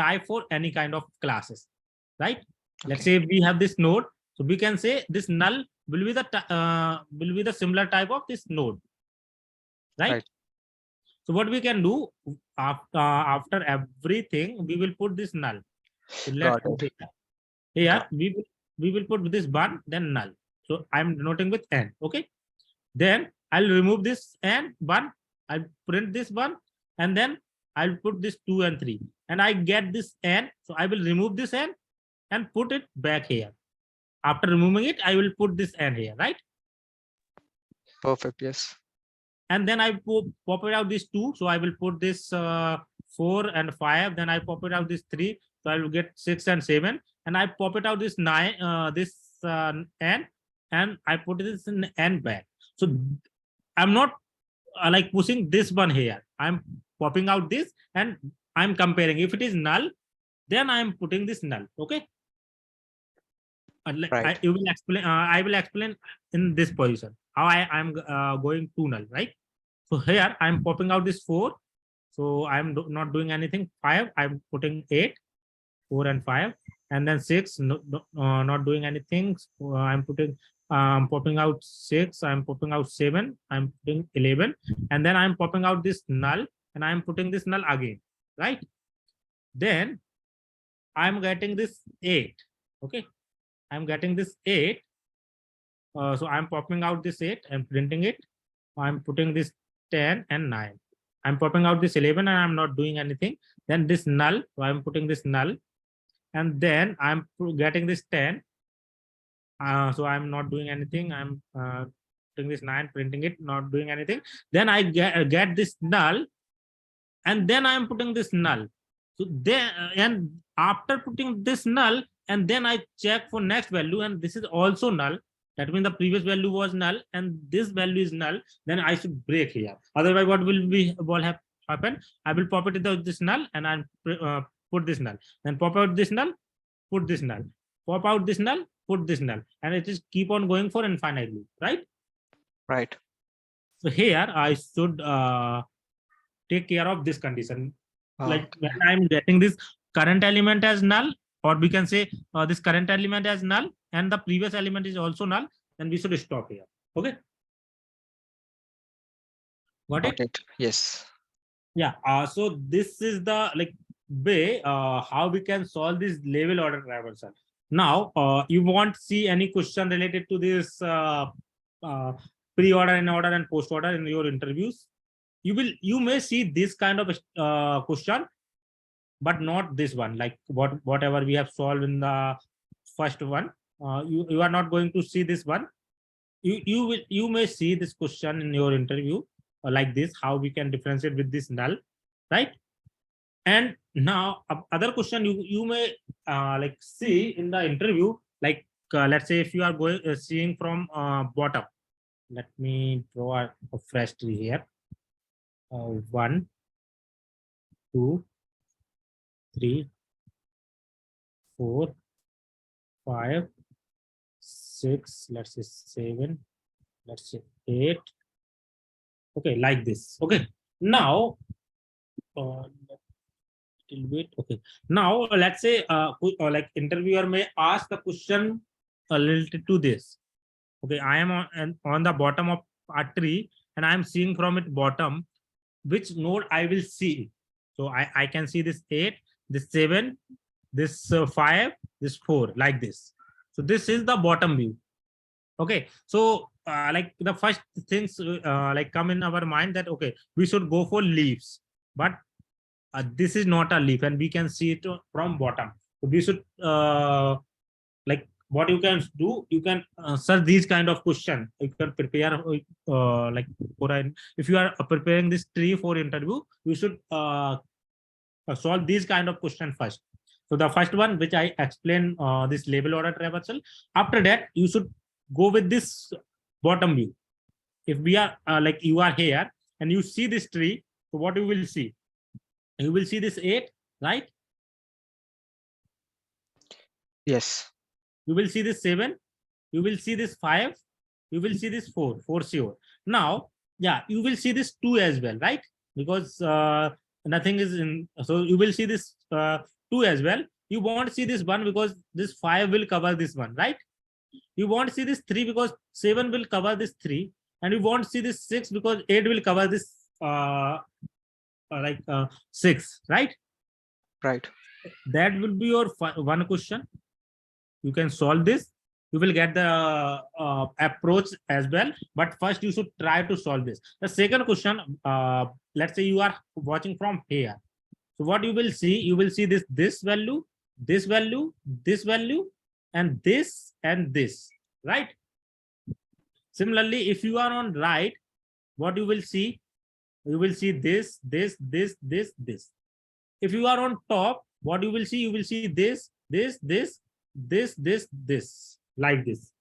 type for any kind of classes, right? Let's Okay. say we have this node, so we can say this null will be the similar type of this node, right? Right. So what we can do, after everything, we will put this null. So let's Got put it. it here. Got We will put this one, then null. So I'm denoting with n. Okay. Then I'll remove this and one. I'll print this one, and then I'll put this 2 and 3, and I get this n. So I will remove this n and put it back here. After removing it, I will put this n here, right? perfect. Yes. And then I pop it out this 2. So I will put this 4 and 5. Then I pop it out this 3. So I will get 6 and 7. And I pop it out this 9, this n, and I put this in n back. So I'm not like pushing this one here. I'm popping out this and I'm comparing. If it is null, then I'm putting this null. Okay. Right. You will explain. I will explain in this position how I'm going to null, right? So here I'm popping out this 4. So I'm not doing anything. 5, I'm putting 8, 4 and 5, and then 6, not doing anything. So, I'm putting popping out 6. I'm popping out 7. I'm putting 11, and then I'm popping out this null, and I'm putting this null again, right? Then I'm getting this 8. Okay, I'm getting this 8. So I'm popping out this 8 and printing it. I'm putting this 10 and 9. I'm popping out this 11 and I'm not doing anything. Then this null, so I'm putting this null, and then I'm getting this 10. So I'm not doing anything. I'm putting this 9, printing it, not doing anything. Then I get this null, and then I'm putting this null. So then, and after putting this null, and then I check for next value, and this is also null. That means the previous value was null, and this value is null. Then I should break here. Otherwise, what will happen? I will pop it into this null, and I'll put this null. Then pop out this null, put this null. Pop out this null, put this null, and it is keep on going for infinitely, right? Right. So here I should take care of this condition. Like when Okay. I'm getting this current element as null, or we can say this current element as null, and the previous element is also null, then we should stop here. Okay. Got Got it? it. Yes. Yeah. So this is the like way how we can solve this level order traversal. Now, you won't see any question related to this uh, pre-order, in order, and post-order in your interviews. You may see this kind of question, but not this one. Like whatever we have solved in the first one, you are not going to see this one. You may see this question in your interview, like this, how we can differentiate with this null, right? And now other question you may like see in the interview, like let's say if you are going seeing from bottom. Let me draw a fresh tree here. 1, 2, 3, 4, 5, 6, let's say 7, let's say 8. Okay, like this. Okay. Now, wait. Okay. Now let's say like interviewer may ask the question related to this. Okay, I am on the bottom of a tree and I am seeing from it bottom which node I will see. So I can see this 8, this 7, this 5, this 4, like this. So this is the bottom view. Okay, so like the first things like come in our mind that okay, we should go for leaves, but this is not a leaf and we can see it from bottom. So we should like what you can do, you can search these kind of question. You can prepare like for an, if you are preparing this tree for interview, you should solve these kind of question first. So the first one which I explained, this label order traversal, after that you should go with this bottom view. If we are like you are here and you see this tree, so what you will see, you will see this 8, right? Yes. You will see this 7, you will see this 5, you will see this 4 for sure. Now, yeah, you will see this 2 as well, right? Because nothing is in, so you will see this 2 as well. You won't see this 1 because this 5 will cover this one, right? You won't see this 3 because 7 will cover this 3, and you won't see this 6 because 8 will cover this like 6, right? Right. That will be your one question. You can solve this, you will get the approach as well, but first you should try to solve this. The second question, let's say you are watching from here, so what you will see, you will see this value, this value, this value, and this, right? Similarly, if you are on right, what you will see, you will see this. If you are on top, what you will see, you will see this, like this.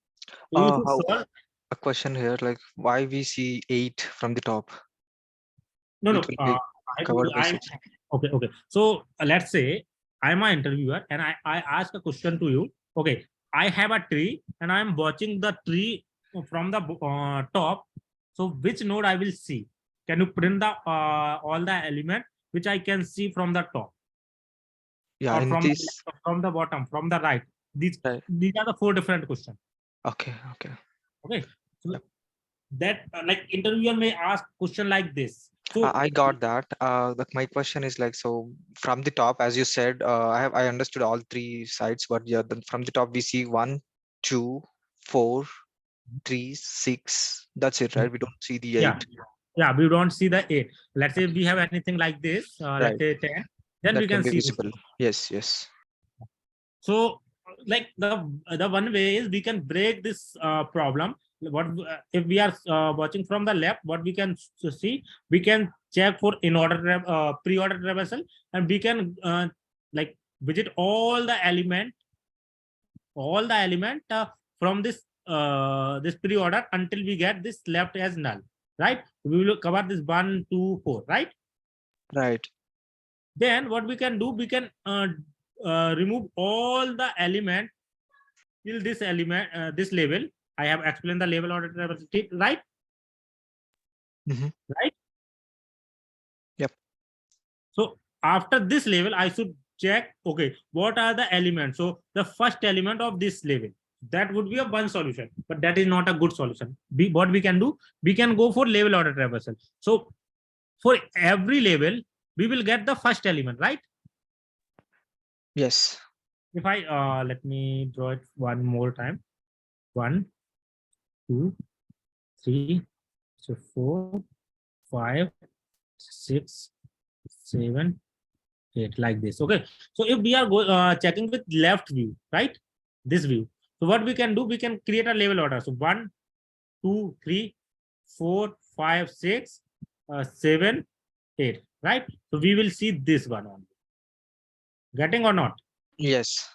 So you should How solve. a question here, like why we see 8 from the top? No, It no. will be I told you, covered by 6. okay, okay. So let's say I'm an interviewer and I ask a question to you. Okay, I have a tree and I'm watching the tree from the top. So which node I will see? Can you print the all the element which I can see from the top Yeah, or in from the this. left, or from the bottom, from the right? Right. These are the 4 different questions. Okay. Okay. Okay, so Yep. that like interviewer may ask question like this. So I got that. My question is like, so from the top, as you said, I understood all three sides, but yeah, then from the top we see 1, 2, 4, 3, 6. That's it, right? We don't see the yeah, 8. yeah, we don't see the 8. Let's say we have anything like this, let's Right. say 10, then we That can can be see this. visible. Yes. Yes. So like the one way is we can break this problem. What if we are watching from the left, what we can see, we can check for in order pre-order traversal, and we can like visit all the element from this pre-order until we get this left as null, right? We will cover this 1, 2, 4, right? Right. Then what we can do, we can remove all the element till this element, this level. I have explained the level order diversity, right? Mhm. Right. Yep. So after this level, I should check, okay, what are the elements? So the first element of this level, that would be a one solution, but that is not a good solution. What we can do, we can go for level order traversal. So for every level, we will get the first element, right? Yes. If I let me draw it one more time. 1, 2, 3, so 4, 5, 6, 7, 8, like this. Okay. So if we are checking with left view, right? This view. So what we can do, we can create a level order. So 1, 2, 3, 4, 5, 6, 7, 8, right? So we will see this one only. Getting or not? Yes.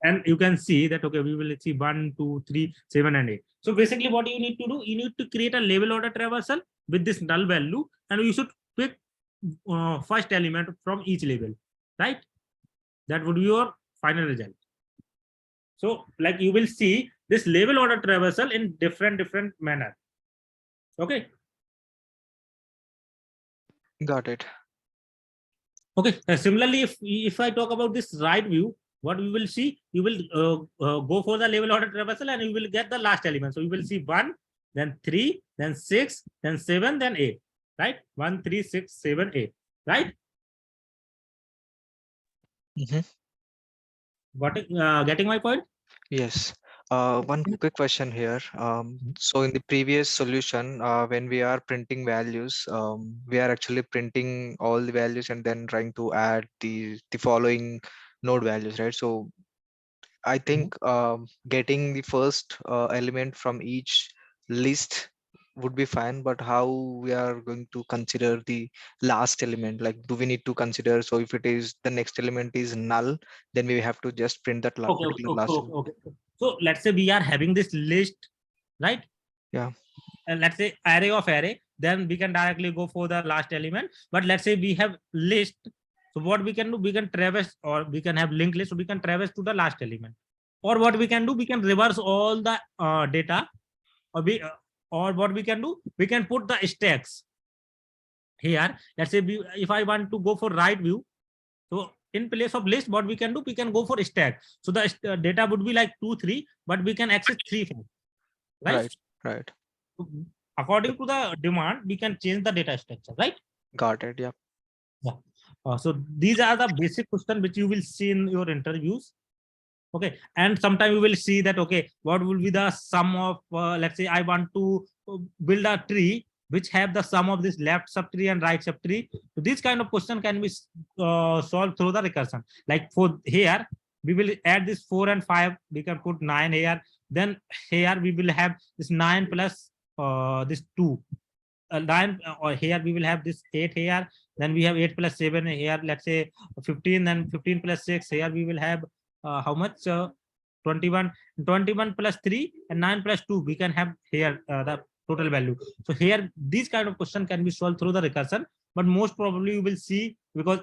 And you can see that, okay, we will see 1, 2, 3, 7, and 8. So basically what you need to do, you need to create a level order traversal with this null value, and you should pick first element from each level, right? That would be your final result. So like you will see this level order traversal in different manner. Okay. Got it. Okay. Similarly, if I talk about this right view, what we will see, you will go for the level order traversal and you will get the last element. So you will see 1, then 3, then 6, then 7, then 8. Right? 1, 3, 6, 7, 8. Right? Mhm. Getting my point? Yes. One quick question here. Mhm. So in the previous solution, when we are printing values, we are actually printing all the values and then trying to add the following node values, right? So I Mhm. think getting the first element from each list would be fine, but how we are going to consider the last element? Like, do we need to consider? So if it is the next element is null, then we have to just print that Okay, okay, particular okay, last okay, element. okay. So let's say we are having this list, right? Yeah. And let's say array of array, then we can directly go for the last element. But let's say we have list. So what we can do, we can traverse, or we can have linked list. So we can traverse to the last element. Or what we can do, we can reverse all the data, or or what we can do, we can put the stacks here. Let's say if I want to go for right view, so in place of list, what we can do, we can go for stack. So the data would be like 2, 3, but we can access 3, 4, right? Right. Right. According to the demand, we can change the data structure, right? Got it. Yeah. Yeah. So these are the basic questions which you will see in your interviews. Okay, and sometime you will see that, okay, what will be the sum of let's say I want to build a tree which have the sum of this left subtree and right subtree. So this kind of question can be solved through the recursion. Like for here, we will add this 4 and 5, we can put 9 here. Then here we will have this 9 plus this 2, 9, or here we will have this 8 here. Then we have 8 plus 7 here, let's say 15. Then 15 plus 6 here we will have how much, 21. 21 plus 3 and 9 plus 2, we can have here the total value. So here these kind of question can be solved through the recursion, but most probably you will see, because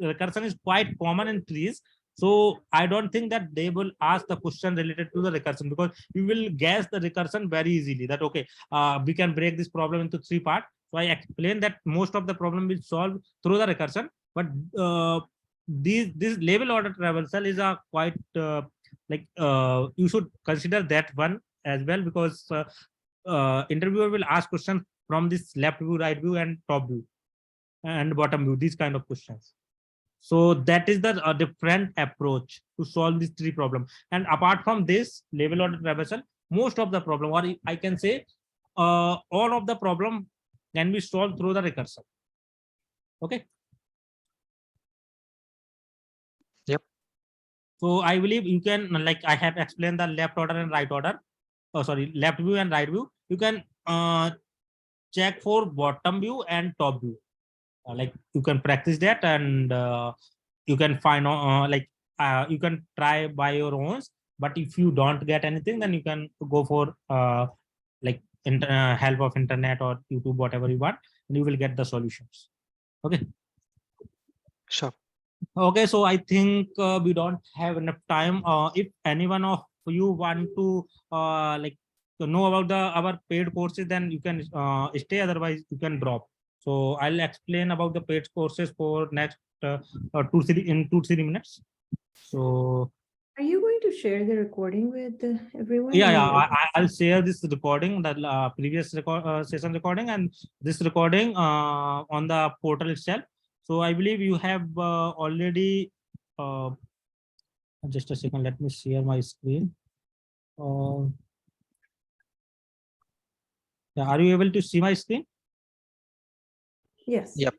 recursion is quite common in trees. So I don't think that they will ask the question related to the recursion, because you will guess the recursion very easily, that okay, we can break this problem into 3 parts. So I explained that most of the problem will solve through the recursion, but this level order traversal is a quite you should consider that one as well, because interviewer will ask questions from this left view, right view, and top view and bottom view, these kind of questions. So that is the different approach to solve these 3 problems. And apart from this level order traversal, most of the problem, or I can say all of the problem, can be solved through the recursion. Okay. Yep. So I believe you can, like I have explained the left order and right order. Oh, sorry, left view and right view. You can check for bottom view and top view. Like you can practice that, and you can find you can try by your own. But if you don't get anything, then you can go for help of internet or YouTube, whatever you want, and you will get the solutions. Okay. Sure. Okay, so I think we don't have enough time. If anyone of you want to to know about our paid courses, then you can stay. Otherwise, you can drop. So I'll explain about the paid courses for next 2 3 minutes. So Are you going to share the recording with everyone? yeah, Or I'll share this recording, the previous session recording, and this recording on the portal itself. So I believe you have already. Uh, just a second, let me share my screen. Uh, yeah, are you able to see my screen? yes. Yep.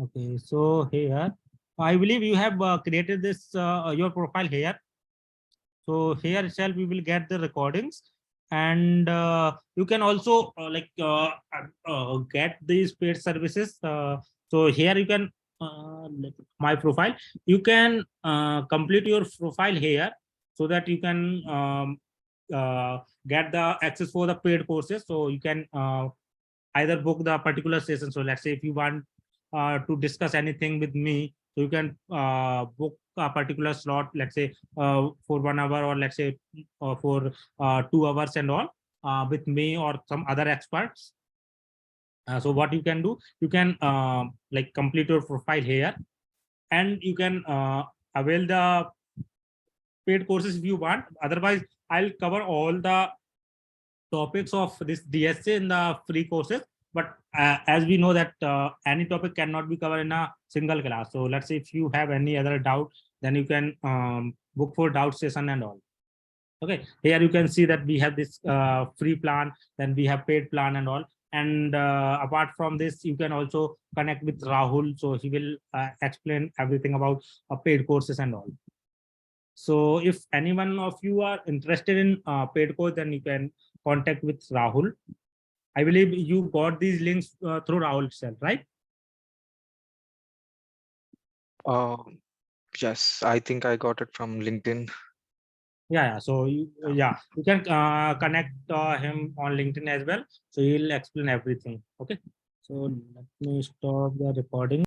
Okay, so here, I believe you have created this your profile here. So here itself we will get the recordings, and you can also get these paid services. So here you can my profile. You can complete your profile here, so that you can get the access for the paid courses. So you can either book the particular session. So let's say if you want to discuss anything with me, so you can book a particular slot, let's say for 1 hour, or let's say for 2 hours and all with me or some other experts. So what you can do, you can like complete your profile here, and you can avail the paid courses if you want. Otherwise, I'll cover all the topics of this DSA in the free courses. But as we know that any topic cannot be covered in a single class. So let's say if you have any other doubt, then you can book for doubt session and all. Okay, here you can see that we have this free plan, then we have paid plan and all. And apart from this, you can also connect with Rahul, so he will explain everything about paid courses and all. So if anyone of you are interested in paid course, then you can contact with Rahul. I believe you got these links through Rahul itself, right? Yes, I think I got it from LinkedIn. Yeah. So you can connect him on LinkedIn as well. So he'll explain everything. Okay. So let me stop the recording.